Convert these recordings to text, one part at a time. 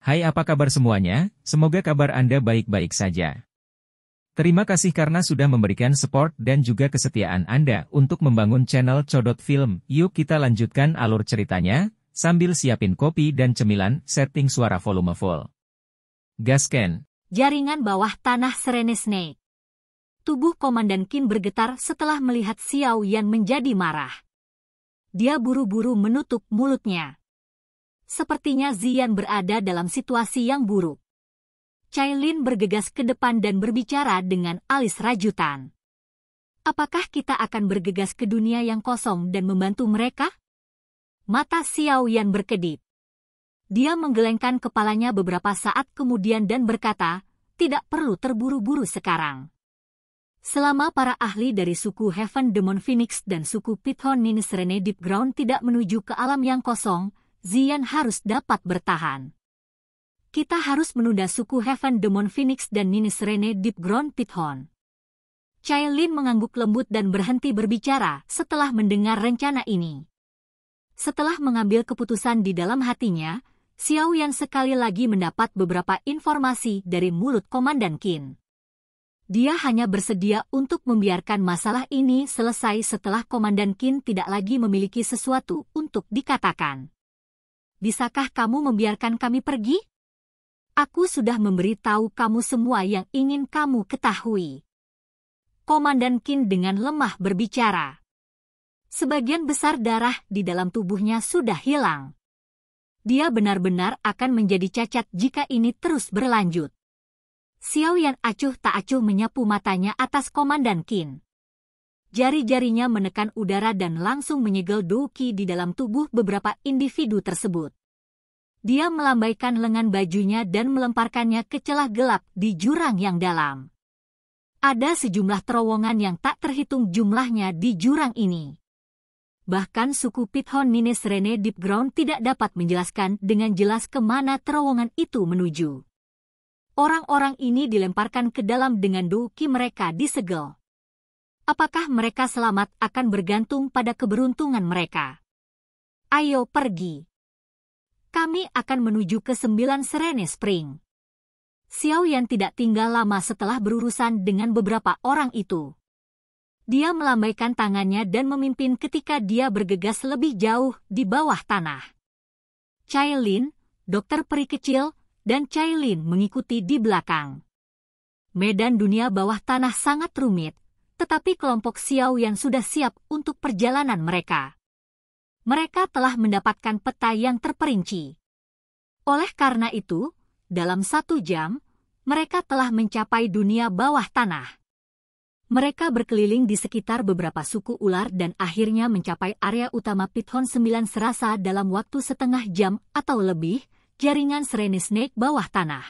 Hai, apa kabar semuanya? Semoga kabar Anda baik-baik saja. Terima kasih karena sudah memberikan support dan juga kesetiaan Anda untuk membangun channel Codot Film. Yuk kita lanjutkan alur ceritanya, sambil siapin kopi dan cemilan, setting suara volume full. Gasken. Jaringan bawah tanah Serene Snake. Tubuh Komandan Qin bergetar setelah melihat Xiao Yan menjadi marah. Dia buru-buru menutup mulutnya. Sepertinya Ziyan berada dalam situasi yang buruk. Cailin bergegas ke depan dan berbicara dengan alis rajutan. Apakah kita akan bergegas ke dunia yang kosong dan membantu mereka? Mata Xiao Yan berkedip. Dia menggelengkan kepalanya beberapa saat kemudian dan berkata, tidak perlu terburu-buru sekarang. Selama para ahli dari suku Heaven Demon Phoenix dan suku Python Nine Serene Deep Ground tidak menuju ke alam yang kosong, Ziyan harus dapat bertahan. Kita harus menunda suku Heaven Demon Phoenix dan Nine Serene Deep Ground Python. Cailin mengangguk lembut dan berhenti berbicara setelah mendengar rencana ini. Setelah mengambil keputusan di dalam hatinya, Xiao Yan sekali lagi mendapat beberapa informasi dari mulut Komandan Qin. Dia hanya bersedia untuk membiarkan masalah ini selesai setelah Komandan Qin tidak lagi memiliki sesuatu untuk dikatakan. Bisakah kamu membiarkan kami pergi? Aku sudah memberitahu kamu semua yang ingin kamu ketahui. Komandan Qin dengan lemah berbicara. Sebagian besar darah di dalam tubuhnya sudah hilang. Dia benar-benar akan menjadi cacat jika ini terus berlanjut. Xiao Yan acuh tak acuh menyapu matanya atas Komandan Qin. Jari-jarinya menekan udara dan langsung menyegel Douqi di dalam tubuh beberapa individu tersebut. Dia melambaikan lengan bajunya dan melemparkannya ke celah gelap di jurang yang dalam. Ada sejumlah terowongan yang tak terhitung jumlahnya di jurang ini. Bahkan suku Python Nine Serene Deep Ground tidak dapat menjelaskan dengan jelas kemana terowongan itu menuju. Orang-orang ini dilemparkan ke dalam dengan Douqi mereka disegel. Apakah mereka selamat akan bergantung pada keberuntungan mereka. Ayo pergi. Kami akan menuju ke 9 Serene Spring. Xiao Yan tidak tinggal lama setelah berurusan dengan beberapa orang itu. Dia melambaikan tangannya dan memimpin ketika dia bergegas lebih jauh di bawah tanah. Cailin, dokter peri kecil, dan Cailin mengikuti di belakang. Medan dunia bawah tanah sangat rumit, tetapi kelompok Xiao Yan sudah siap untuk perjalanan mereka. Mereka telah mendapatkan peta yang terperinci. Oleh karena itu, dalam 1 jam, mereka telah mencapai dunia bawah tanah. Mereka berkeliling di sekitar beberapa suku ular dan akhirnya mencapai area utama Python 9 serasa dalam waktu setengah jam atau lebih, jaringan Serene Snake bawah tanah.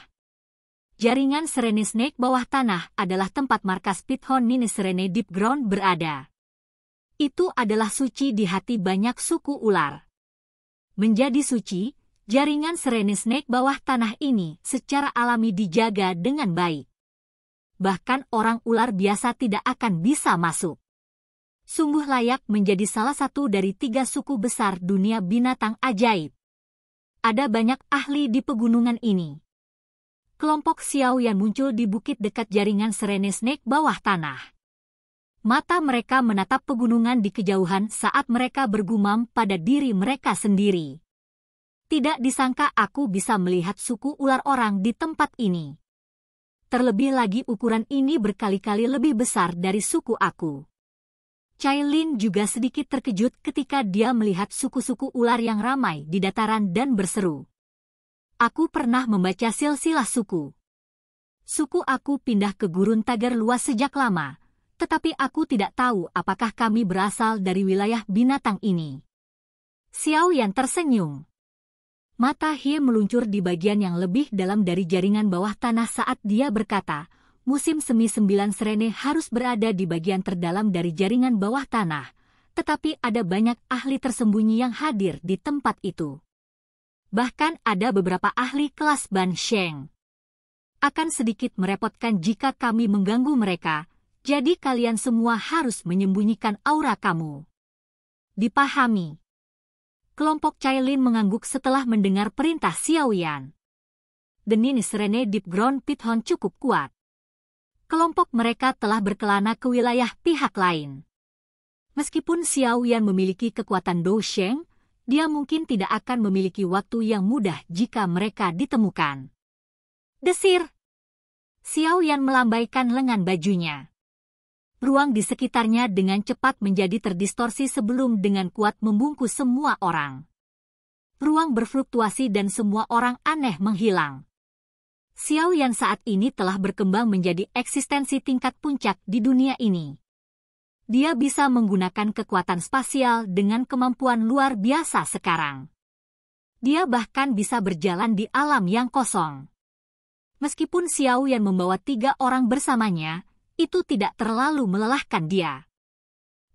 Jaringan Serene Snake bawah tanah adalah tempat markas Python Nine Serene Deep Ground berada. Itu adalah suci di hati banyak suku ular. Menjadi suci, jaringan Serene Snake bawah tanah ini secara alami dijaga dengan baik. Bahkan orang ular biasa tidak akan bisa masuk. Sungguh layak menjadi salah satu dari 3 suku besar dunia binatang ajaib. Ada banyak ahli di pegunungan ini. Kelompok Xiao Yan muncul di bukit dekat jaringan Serene Snake bawah tanah. Mata mereka menatap pegunungan di kejauhan saat mereka bergumam pada diri mereka sendiri. Tidak disangka aku bisa melihat suku ular orang di tempat ini. Terlebih lagi ukuran ini berkali-kali lebih besar dari suku aku. Cailin juga sedikit terkejut ketika dia melihat suku-suku ular yang ramai di dataran dan berseru. Aku pernah membaca silsilah suku. Suku aku pindah ke gurun tagar luas sejak lama. Tetapi aku tidak tahu apakah kami berasal dari wilayah binatang ini. Xiao Yan tersenyum. Mata Hie meluncur di bagian yang lebih dalam dari jaringan bawah tanah saat dia berkata, musim semi 9 Serene harus berada di bagian terdalam dari jaringan bawah tanah, tetapi ada banyak ahli tersembunyi yang hadir di tempat itu. Bahkan ada beberapa ahli kelas Ban Sheng. Akan sedikit merepotkan jika kami mengganggu mereka, jadi kalian semua harus menyembunyikan aura kamu. Dipahami. Kelompok Cailin mengangguk setelah mendengar perintah Xiao Yan. dan Nini Serene Deep Ground Pithon cukup kuat. Kelompok mereka telah berkelana ke wilayah pihak lain. Meskipun Xiao Yan memiliki kekuatan Dou Sheng, dia mungkin tidak akan memiliki waktu yang mudah jika mereka ditemukan. Desir! Xiao Yan melambaikan lengan bajunya. Ruang di sekitarnya dengan cepat menjadi terdistorsi sebelum dengan kuat membungkus semua orang. Ruang berfluktuasi dan semua orang aneh menghilang. Xiao Yan saat ini telah berkembang menjadi eksistensi tingkat puncak di dunia ini. Dia bisa menggunakan kekuatan spasial dengan kemampuan luar biasa sekarang. Dia bahkan bisa berjalan di alam yang kosong. Meskipun Xiao Yan membawa 3 orang bersamanya, itu tidak terlalu melelahkan dia.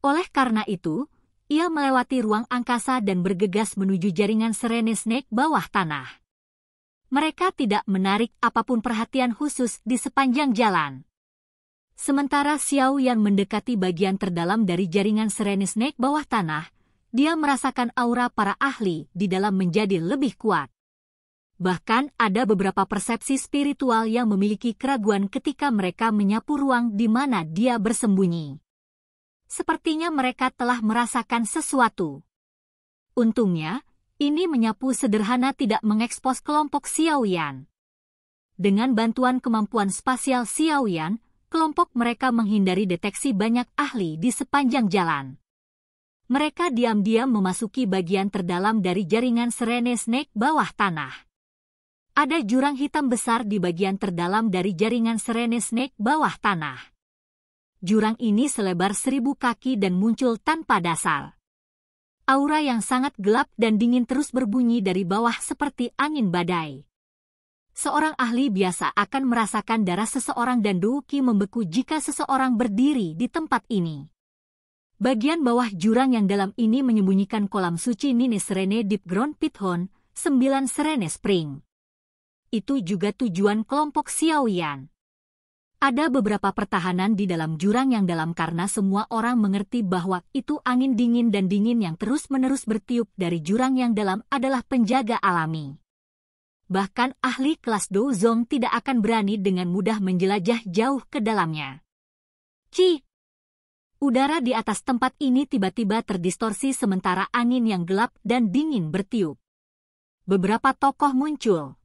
Oleh karena itu, ia melewati ruang angkasa dan bergegas menuju jaringan Serene Snake bawah tanah. Mereka tidak menarik apapun perhatian khusus di sepanjang jalan. Sementara Xiao Yan mendekati bagian terdalam dari jaringan Serene Snake bawah tanah, dia merasakan aura para ahli di dalam menjadi lebih kuat. Bahkan ada beberapa persepsi spiritual yang memiliki keraguan ketika mereka menyapu ruang di mana dia bersembunyi. Sepertinya mereka telah merasakan sesuatu. Untungnya, ini menyapu sederhana tidak mengekspos kelompok Xiao Yan. Dengan bantuan kemampuan spasial Xiao Yan, kelompok mereka menghindari deteksi banyak ahli di sepanjang jalan. Mereka diam-diam memasuki bagian terdalam dari jaringan Serene Snake bawah tanah. Ada jurang hitam besar di bagian terdalam dari jaringan Serene Snake bawah tanah. Jurang ini selebar 1000 kaki dan muncul tanpa dasar. Aura yang sangat gelap dan dingin terus berbunyi dari bawah seperti angin badai. Seorang ahli biasa akan merasakan darah seseorang dan Douki membeku jika seseorang berdiri di tempat ini. Bagian bawah jurang yang dalam ini menyembunyikan kolam suci Nini Serene Deep Ground Pithon, 9 Serene Spring. Itu juga tujuan kelompok Xiao Yan. Ada beberapa pertahanan di dalam jurang yang dalam karena semua orang mengerti bahwa itu angin dingin dan dingin yang terus-menerus bertiup dari jurang yang dalam adalah penjaga alami. Bahkan ahli kelas Dou Zong tidak akan berani dengan mudah menjelajah jauh ke dalamnya. Udara di atas tempat ini tiba-tiba terdistorsi sementara angin yang gelap dan dingin bertiup. Beberapa tokoh muncul.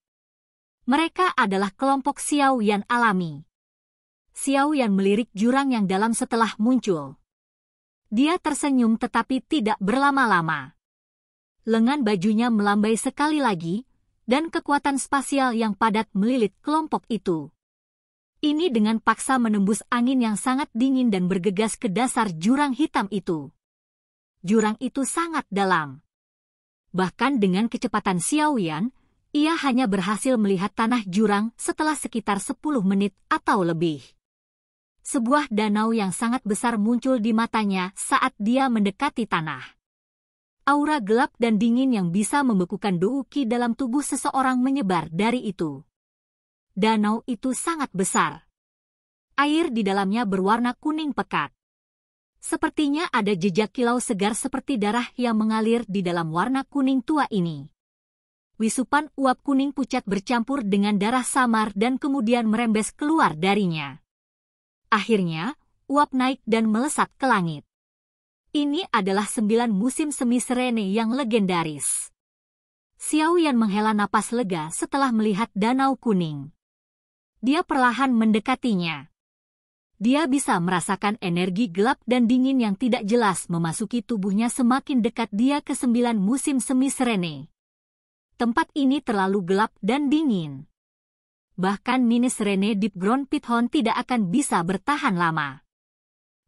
Mereka adalah kelompok Xiao Yan alami. Xiao Yan melirik jurang yang dalam setelah muncul. Dia tersenyum tetapi tidak berlama-lama. Lengan bajunya melambai sekali lagi, dan kekuatan spasial yang padat melilit kelompok itu. Ini dengan paksa menembus angin yang sangat dingin dan bergegas ke dasar jurang hitam itu. Jurang itu sangat dalam. Bahkan dengan kecepatan Xiao Yan, ia hanya berhasil melihat tanah jurang setelah sekitar 10 menit atau lebih. Sebuah danau yang sangat besar muncul di matanya saat dia mendekati tanah. Aura gelap dan dingin yang bisa membekukan Douki dalam tubuh seseorang menyebar dari itu. Danau itu sangat besar. Air di dalamnya berwarna kuning pekat. Sepertinya ada jejak kilau segar seperti darah yang mengalir di dalam warna kuning tua ini. Wisupan uap kuning pucat bercampur dengan darah samar dan kemudian merembes keluar darinya. Akhirnya, uap naik dan melesat ke langit. Ini adalah 9 musim semi Serene yang legendaris. Xiao Yan menghela napas lega setelah melihat danau kuning. Dia perlahan mendekatinya. Dia bisa merasakan energi gelap dan dingin yang tidak jelas memasuki tubuhnya semakin dekat dia ke 9 musim semi Serene. Tempat ini terlalu gelap dan dingin. Bahkan Nini Serene Deep Ground Pithon tidak akan bisa bertahan lama.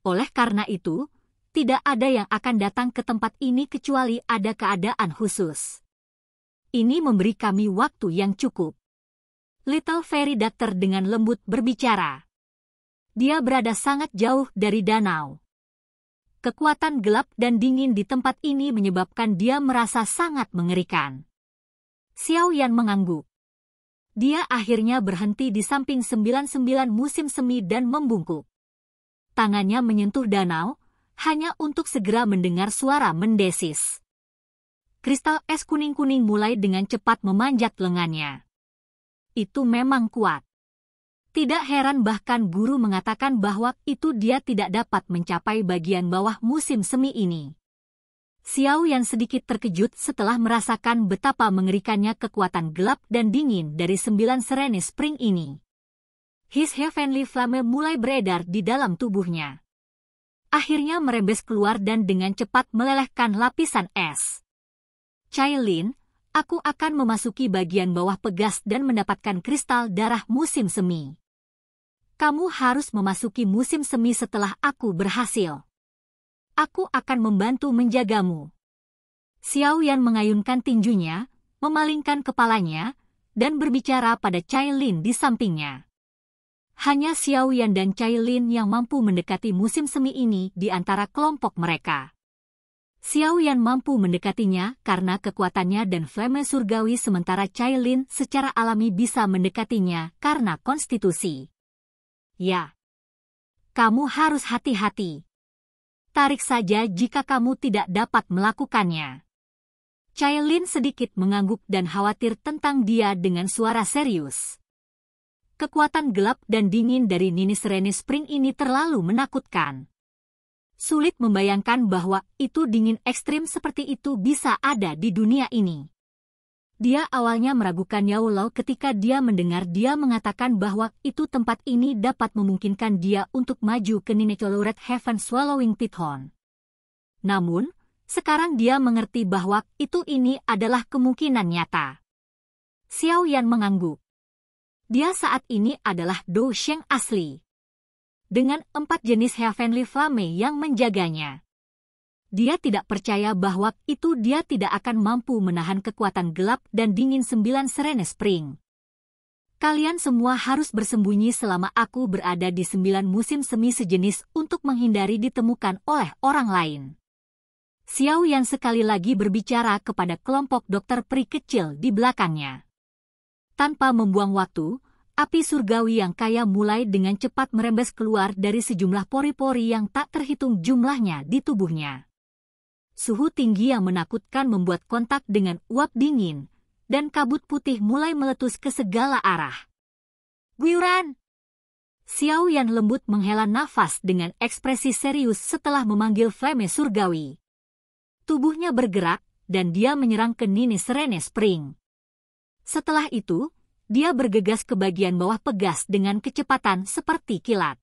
Oleh karena itu, tidak ada yang akan datang ke tempat ini kecuali ada keadaan khusus. Ini memberi kami waktu yang cukup. Little Fairy Doctor dengan lembut berbicara. Dia berada sangat jauh dari danau. Kekuatan gelap dan dingin di tempat ini menyebabkan dia merasa sangat mengerikan. Xiao Yan mengangguk. Dia akhirnya berhenti di samping 99 musim semi dan membungkuk. Tangannya menyentuh danau, hanya untuk segera mendengar suara mendesis. Kristal es kuning-kuning mulai dengan cepat memanjat lengannya. itu memang kuat. Tidak heran bahkan guru mengatakan bahwa itu dia tidak dapat mencapai bagian bawah musim semi ini. Xiao Yan sedikit terkejut setelah merasakan betapa mengerikannya kekuatan gelap dan dingin dari 9 Serene Spring ini. His Heavenly Flame mulai beredar di dalam tubuhnya. Akhirnya merembes keluar dan dengan cepat melelehkan lapisan es. Cailin, aku akan memasuki bagian bawah pegas dan mendapatkan kristal darah musim semi. Kamu harus memasuki musim semi setelah aku berhasil. Aku akan membantu menjagamu. Xiao Yan mengayunkan tinjunya, memalingkan kepalanya, dan berbicara pada Cailin di sampingnya. Hanya Xiao Yan dan Cailin yang mampu mendekati musim semi ini di antara kelompok mereka. Xiao Yan mampu mendekatinya karena kekuatannya dan flame surgawi sementara Cailin secara alami bisa mendekatinya karena konstitusi. Ya. Kamu harus hati-hati. Tarik saja jika kamu tidak dapat melakukannya. Cailin sedikit mengangguk dan khawatir tentang dia dengan suara serius. Kekuatan gelap dan dingin dari Nini Serene Spring ini terlalu menakutkan. Sulit membayangkan bahwa itu dingin ekstrim seperti itu bisa ada di dunia ini. Dia awalnya meragukan Yao Lao ketika dia mendengar dia mengatakan bahwa itu tempat ini dapat memungkinkan dia untuk maju ke Ninetolored Heaven Swallowing Pithon. Namun, sekarang dia mengerti bahwa ini adalah kemungkinan nyata. Xiao Yan mengangguk. Dia saat ini adalah Dou Sheng asli. Dengan 4 jenis Heavenly Flame yang menjaganya. Dia tidak percaya bahwa dia tidak akan mampu menahan kekuatan gelap dan dingin 9 Serene Spring. Kalian semua harus bersembunyi selama aku berada di 9 musim semi sejenis untuk menghindari ditemukan oleh orang lain. Xiao Yan sekali lagi berbicara kepada kelompok dokter peri kecil di belakangnya. Tanpa membuang waktu, api surgawi yang kaya mulai dengan cepat merembes keluar dari sejumlah pori-pori yang tak terhitung jumlahnya di tubuhnya. Suhu tinggi yang menakutkan membuat kontak dengan uap dingin, dan kabut putih mulai meletus ke segala arah. Guyuran! Xiao Yan lembut menghela nafas dengan ekspresi serius setelah memanggil flame surgawi. Tubuhnya bergerak, dan dia menyerang ke Nini Serene Spring. Setelah itu, dia bergegas ke bagian bawah pegas dengan kecepatan seperti kilat.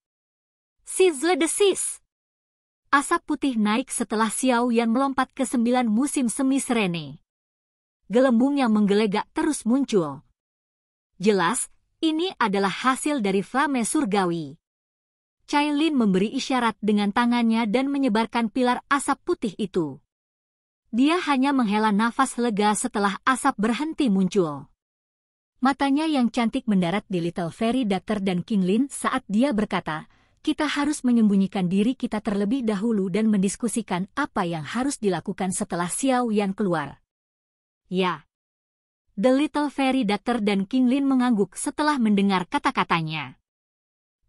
Sizzle the Sis! Asap putih naik setelah Xiao Yan melompat ke 9 musim semi Serene. Gelembung yang menggelegak terus muncul. Jelas, ini adalah hasil dari flame surgawi. Cailin memberi isyarat dengan tangannya dan menyebarkan pilar asap putih itu. Dia hanya menghela nafas lega setelah asap berhenti muncul. Matanya yang cantik mendarat di Little Fairy Doctor dan King Lin saat dia berkata, kita harus menyembunyikan diri kita terlebih dahulu dan mendiskusikan apa yang harus dilakukan setelah Xiao Yan keluar. Ya. The Little Fairy Doctor dan King Lin mengangguk setelah mendengar kata-katanya.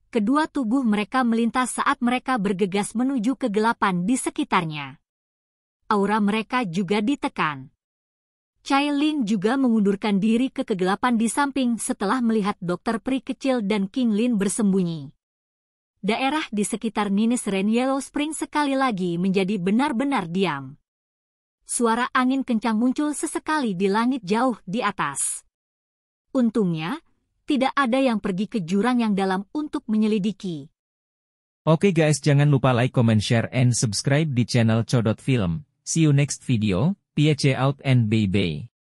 Kedua tubuh mereka melintas saat mereka bergegas menuju kegelapan di sekitarnya. Aura mereka juga ditekan. Cailin juga mengundurkan diri ke kegelapan di samping setelah melihat dokter peri kecil dan King Lin bersembunyi. Daerah di sekitar Nini Serene Yellow Spring sekali lagi menjadi benar-benar diam. Suara angin kencang muncul sesekali di langit jauh di atas. Untungnya, tidak ada yang pergi ke jurang yang dalam untuk menyelidiki. Oke guys, jangan lupa like, comment, share, and subscribe di channel Codot Film. See you next video, peace out and bye-bye.